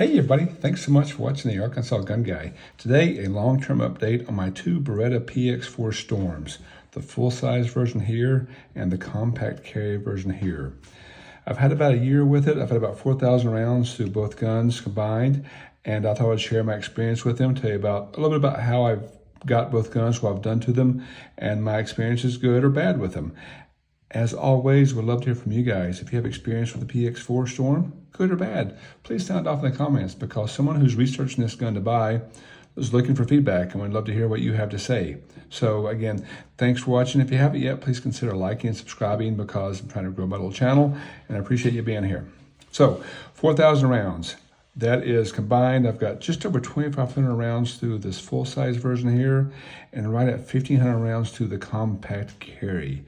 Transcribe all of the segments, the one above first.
Hey everybody, thanks so much for watching the Arkansas Gun Guy. Today, a long-term update on my two Beretta PX4 Storms, the full-size version here and the compact carry version here. I've had about a year with it. I've had about 4,000 rounds through both guns combined, and I thought I'd share my experience with them, tell you about a little bit about how I've got both guns, what I've done to them, and my experiences, good or bad, with them. As always, we'd love to hear from you guys. If you have experience with the PX4 Storm, good or bad, please sound off in the comments, because someone who's researching this gun to buy is looking for feedback, and we'd love to hear what you have to say. So again, thanks for watching. If you haven't yet, please consider liking and subscribing, because I'm trying to grow my little channel, and I appreciate you being here. So 4,000 rounds. That is combined. I've got just over 2,500 rounds through this full-size version here, and right at 1,500 rounds through the compact carry.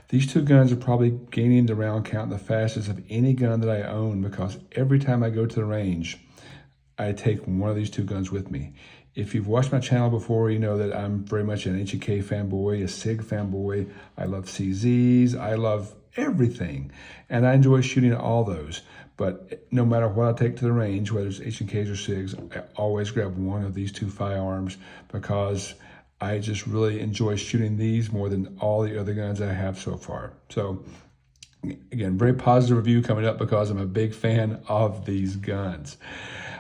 These two guns are probably gaining the round count the fastest of any gun that I own, because every time I go to the range, I take one of these two guns with me. If you've watched my channel before, you know that I'm very much an HEK fanboy, a SIG fanboy. I love CZs. I love everything, and I enjoy shooting all those. But no matter what I take to the range, whether it's HEKs or SIGs, I always grab one of these two firearms, because I just really enjoy shooting these more than all the other guns I have so far. So again, very positive review coming up, because I'm a big fan of these guns.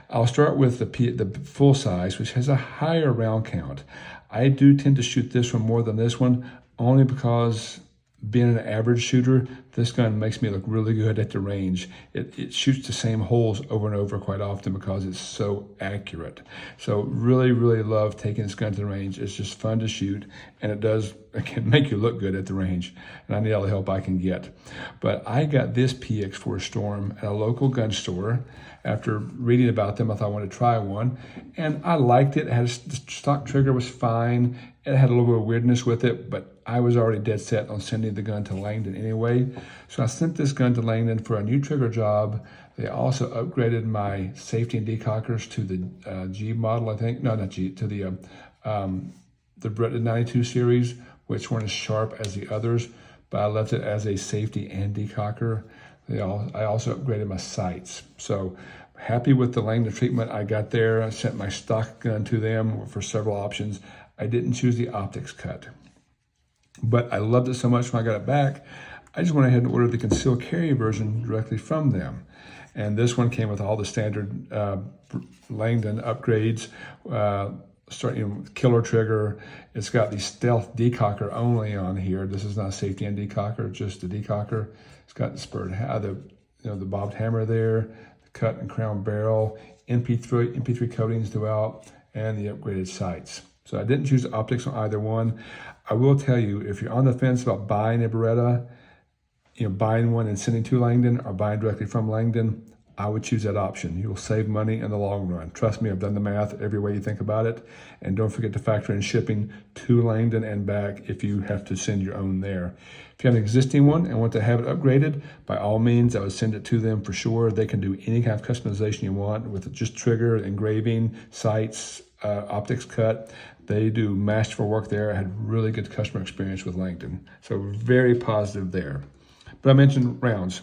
I'll start with the full size, which has a higher round count. I do tend to shoot this one more than this one, only because being an average shooter, this gun makes me look really good at the range. It shoots the same holes over and over quite often, because it's so accurate. So really, really love taking this gun to the range. It's just fun to shoot, and it does, again, make you look good at the range. And I need all the help I can get. But I got this PX4 Storm at a local gun store. After reading about them, I thought I wanted to try one, and I liked it. The stock trigger was fine. It had a little bit of weirdness with it, but I was already dead set on sending the gun to Langdon anyway. So I sent this gun to Langdon for a new trigger job. They also upgraded my safety and decockers to the G model, I think. No, not G, to the Beretta 92 series, which weren't as sharp as the others, but I left it as a safety and decocker. I also upgraded my sights. So happy with the Langdon treatment I got there. I sent my stock gun to them for several options. I didn't choose the optics cut, but I loved it so much when I got it back, I just went ahead and ordered the concealed carry version directly from them. And this one came with all the standard Langdon upgrades, starting with killer trigger. It's got the stealth decocker only on here. This is not a safety and decocker, just the decocker. It's got the spurred, the bobbed hammer there, the cut and crown barrel, MP3 coatings throughout, and the upgraded sights. So I didn't choose optics on either one. I will tell you, if you're on the fence about buying a Beretta, buying one and sending to Langdon, or buying directly from Langdon, I would choose that option. You'll save money in the long run. Trust me, I've done the math every way you think about it. And don't forget to factor in shipping to Langdon and back if you have to send your own there. If you have an existing one and want to have it upgraded, by all means, I would send it to them for sure. They can do any kind of customization you want with just trigger, engraving, sights, optics cut. They do masterful work there. I had really good customer experience with Langdon. So very positive there. But I mentioned rounds.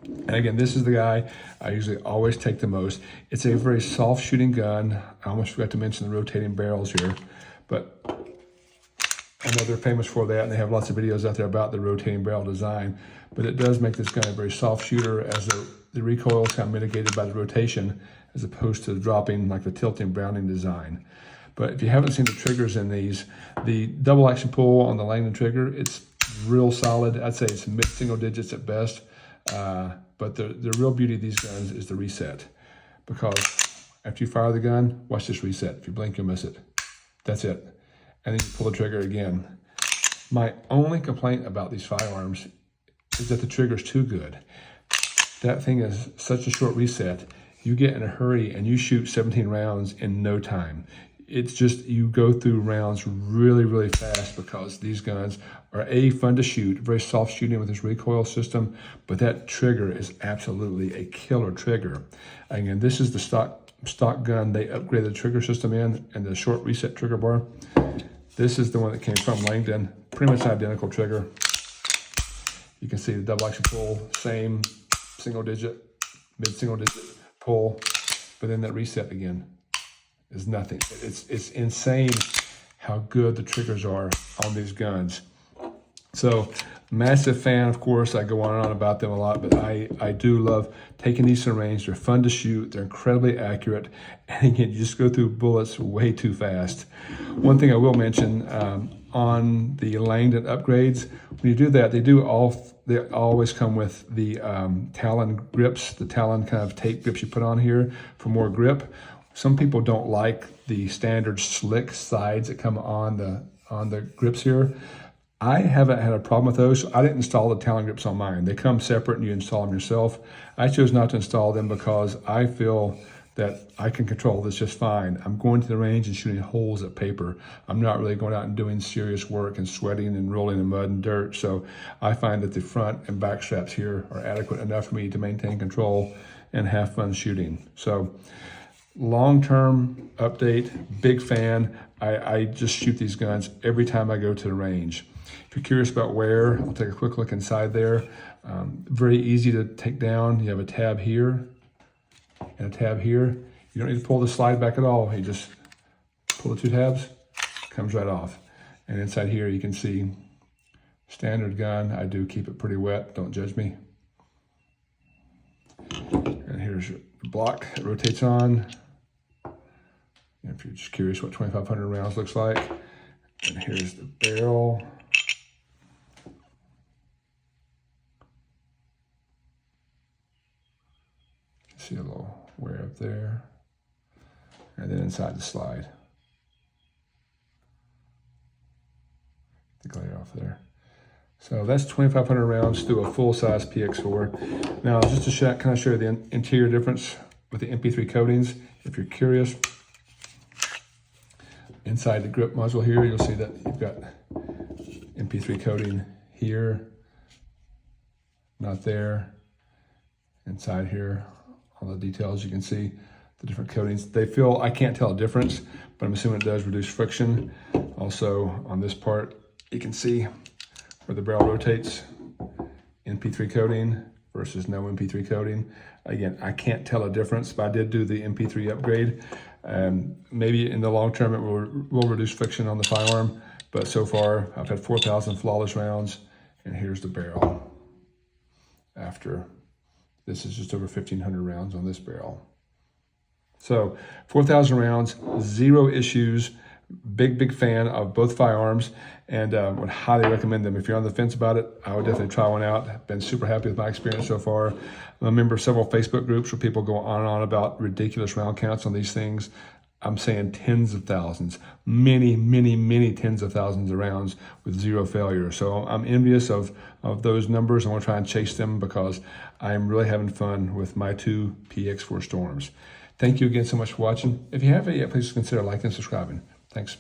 And again, this is the guy I usually always take the most. It's a very soft shooting gun. I almost forgot to mention the rotating barrels here, but I know they're famous for that, and they have lots of videos out there about the rotating barrel design. But it does make this gun a very soft shooter, as the recoil is kind of mitigated by the rotation, as opposed to dropping like the tilting Browning design. But if you haven't seen the triggers in these, the double action pull on the Langdon trigger, it's real solid. I'd say it's mid-single digits at best. But the real beauty of these guns is the reset, because after you fire the gun, watch this reset. If you blink, you'll miss it. That's it. And then you pull the trigger again. My only complaint about these firearms is that the trigger's too good. That thing is such a short reset. You get in a hurry and you shoot 17 rounds in no time. It's just, you go through rounds really, really fast, because these guns are fun to shoot, very soft shooting with this recoil system, but that trigger is absolutely a killer trigger. Again, this is the stock gun they upgraded the trigger system in, and the short reset trigger bar. This is the one that came from Langdon, pretty much identical trigger. You can see the double action pull, same single digit, mid-single digit pull. but then that reset again is nothing. It's insane how good the triggers are on these guns. So massive fan, of course. I go on and on about them a lot, but I do love taking these to range. They're fun to shoot. They're incredibly accurate. And again, you just go through bullets way too fast. One thing I will mention, on the Langdon upgrades, when you do that, they always come with the Talon grips, the Talon kind of tape grips you put on here for more grip. Some people don't like the standard slick sides that come on the grips here. I haven't had a problem with those. I didn't install the Talon grips on mine. They come separate and you install them yourself. I chose not to install them because I feel that I can control this just fine. I'm going to the range and shooting holes at paper. I'm not really going out and doing serious work and sweating and rolling in mud and dirt. So I find that the front and back straps here are adequate enough for me to maintain control and have fun shooting. So long-term update, big fan. I just shoot these guns every time I go to the range. If you're curious about where, I'll take a quick look inside there. Very easy to take down. You have a tab here and a tab here. You don't need to pull the slide back at all. You just pull the two tabs, comes right off. And inside here you can see standard gun. I do keep it pretty wet, don't judge me. And here's your block, it rotates on. And if you're just curious what 2,500 rounds looks like. And here's the barrel. See a little wear up there. And then inside the slide. The glare off there. So that's 2,500 rounds through a full-size PX4. Now, just to kind of show you the interior difference with the MP3 coatings, if you're curious, inside the grip muzzle here, you'll see that you've got MP3 coating here, not there. Inside here, all the details, you can see the different coatings. They feel, I can't tell a difference, but I'm assuming it does reduce friction. Also, on this part, you can see where the barrel rotates, MP3 coating versus no MP3 coating. Again, I can't tell a difference, but I did do the MP3 upgrade. Maybe in the long term, it will reduce friction on the firearm, but so far I've had 4,000 flawless rounds, and here's the barrel. After, this is just over 1,500 rounds on this barrel. So 4,000 rounds, 0 issues. Big fan of both firearms, and would highly recommend them. If you're on the fence about it, I would definitely try one out. Been super happy with my experience so far. I'm a member of several Facebook groups where people go on and on about ridiculous round counts on these things. I'm saying tens of thousands, many tens of thousands of rounds with 0 failure. So I'm envious of those numbers. I want to try and chase them because I'm really having fun with my 2 PX4 Storms. Thank you again so much for watching. If you haven't yet, please consider liking and subscribing. Thanks.